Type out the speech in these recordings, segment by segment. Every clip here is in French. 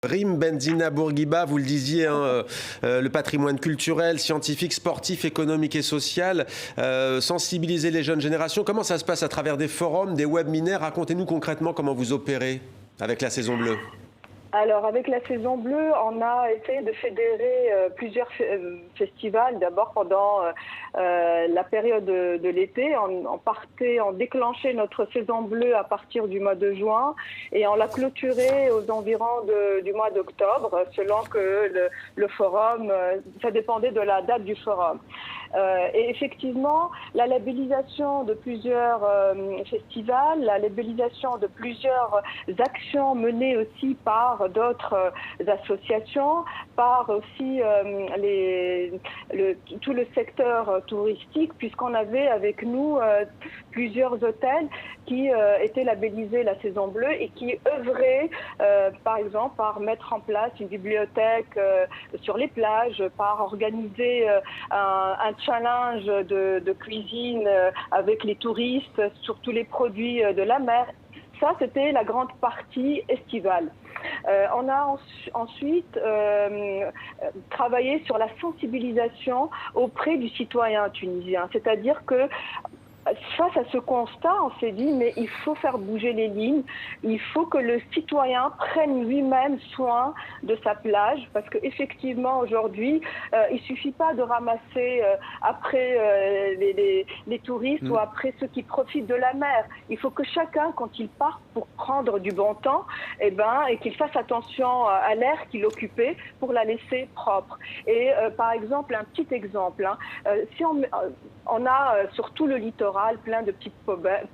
Rim Benzina Bourguiba, vous le disiez, le patrimoine culturel, scientifique, sportif, économique et social, sensibiliser les jeunes générations. Comment ça se passe à travers des forums, des webinaires? Racontez-nous concrètement comment vous opérez avec la saison bleue. Alors, avec la saison bleue, on a essayé de fédérer plusieurs festivals. D'abord, pendant la période de l'été, on déclenchait notre saison bleue à partir du mois de juin et on l'a clôturée aux environs du mois d'octobre, selon que le forum, ça dépendait de la date du forum. Et effectivement, la labellisation de plusieurs festivals, la labellisation de plusieurs actions menées aussi par d'autres associations, par aussi tout le secteur touristique, puisqu'on avait avec nous plusieurs hôtels qui étaient labellisés la saison bleue et qui œuvraient, par exemple, par mettre en place une bibliothèque sur les plages, par organiser un challenge de cuisine avec les touristes sur tous les produits de la mer. Ça, c'était la grande partie estivale. On a ensuite travaillé sur la sensibilisation auprès du citoyen tunisien. C'est-à-dire que face à ce constat, on s'est dit, mais il faut faire bouger les lignes, il faut que le citoyen prenne lui-même soin de sa plage, parce qu'effectivement, aujourd'hui, il ne suffit pas de ramasser après les touristes ou après ceux qui profitent de la mer. Il faut que chacun, quand il part pour prendre du bon temps, et qu'il fasse attention à l'air qu'il occupait pour la laisser propre. Et par exemple, un petit exemple, si on a sur tout le littoral plein de petites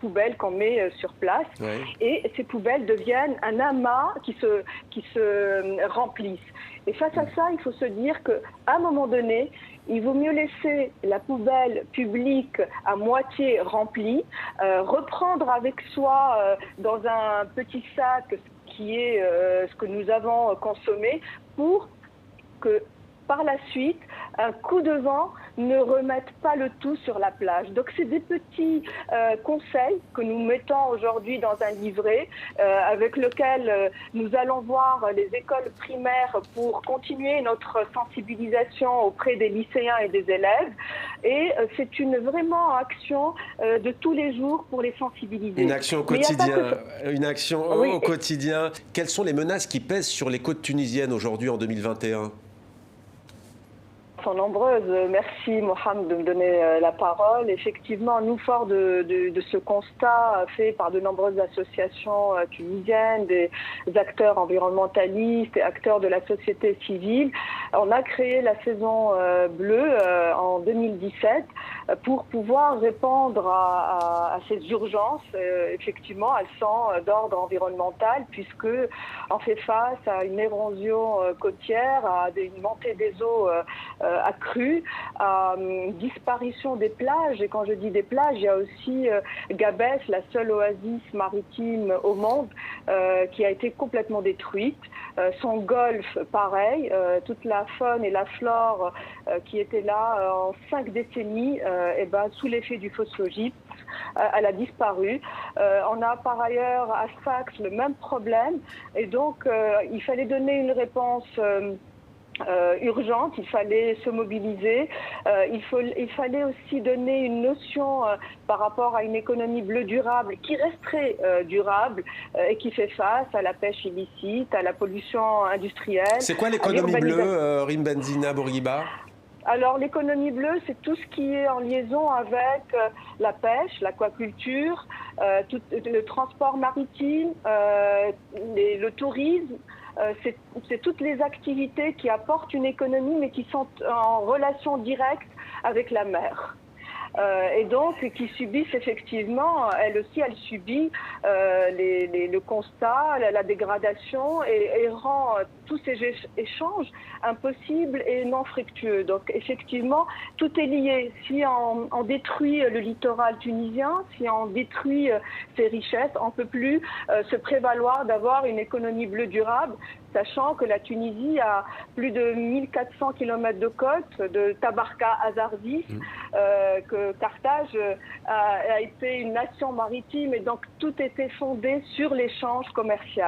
poubelles qu'on met sur place, ouais. Et ces poubelles deviennent un amas qui se remplissent. Et face à ça, il faut se dire qu'à un moment donné, il vaut mieux laisser la poubelle publique à moitié remplie, reprendre avec soi dans un petit sac qui est ce que nous avons consommé pour que par la suite, un coup de vent ne remette pas le tout sur la plage. Donc, c'est des petits conseils que nous mettons aujourd'hui dans un livret avec lequel nous allons voir les écoles primaires pour continuer notre sensibilisation auprès des lycéens et des élèves. Et c'est une vraiment action de tous les jours pour les sensibiliser. Une action au quotidien. Une action au quotidien. Quelles sont les menaces qui pèsent sur les côtes tunisiennes aujourd'hui en 2021 ? Sont nombreuses. Merci Mohamed de me donner la parole. Effectivement, nous, forts de ce constat fait par de nombreuses associations tunisiennes, des acteurs environnementalistes et acteurs de la société civile, on a créé la saison bleue en 2017 pour pouvoir répondre à ces urgences. Effectivement, elles sont d'ordre environnemental puisque on fait face à une érosion côtière, à une montée des eaux accrue, à disparition des plages. Et quand je dis des plages, il y a aussi Gabès, la seule oasis maritime au monde, qui a été complètement détruite. Son golfe, pareil, toute la faune et la flore qui étaient là en 5 décennies, sous l'effet du phosphogypte, elle a disparu. On a par ailleurs à Sfax le même problème. Et donc, il fallait donner une réponse urgente, il fallait se mobiliser, il fallait aussi donner une notion par rapport à une économie bleue durable qui resterait durable et qui fait face à la pêche illicite, à la pollution industrielle. C'est quoi l'économie bleue, Rim Benzina Bourguiba ? Alors l'économie bleue, c'est tout ce qui est en liaison avec la pêche, l'aquaculture, le transport maritime, le tourisme. C'est toutes les activités qui apportent une économie mais qui sont en relation directe avec la mer. Et donc qui subissent effectivement, elle aussi, elle subit le constat, la dégradation et rend tous ces échanges impossibles et non fructueux. Donc effectivement, tout est lié. Si on détruit le littoral tunisien, si on détruit ses richesses, on ne peut plus se prévaloir d'avoir une économie bleue durable, sachant que la Tunisie a plus de 1400 km de côte, de Tabarka à Zarzis, que Carthage a été une nation maritime et donc tout était fondé sur l'échange commercial.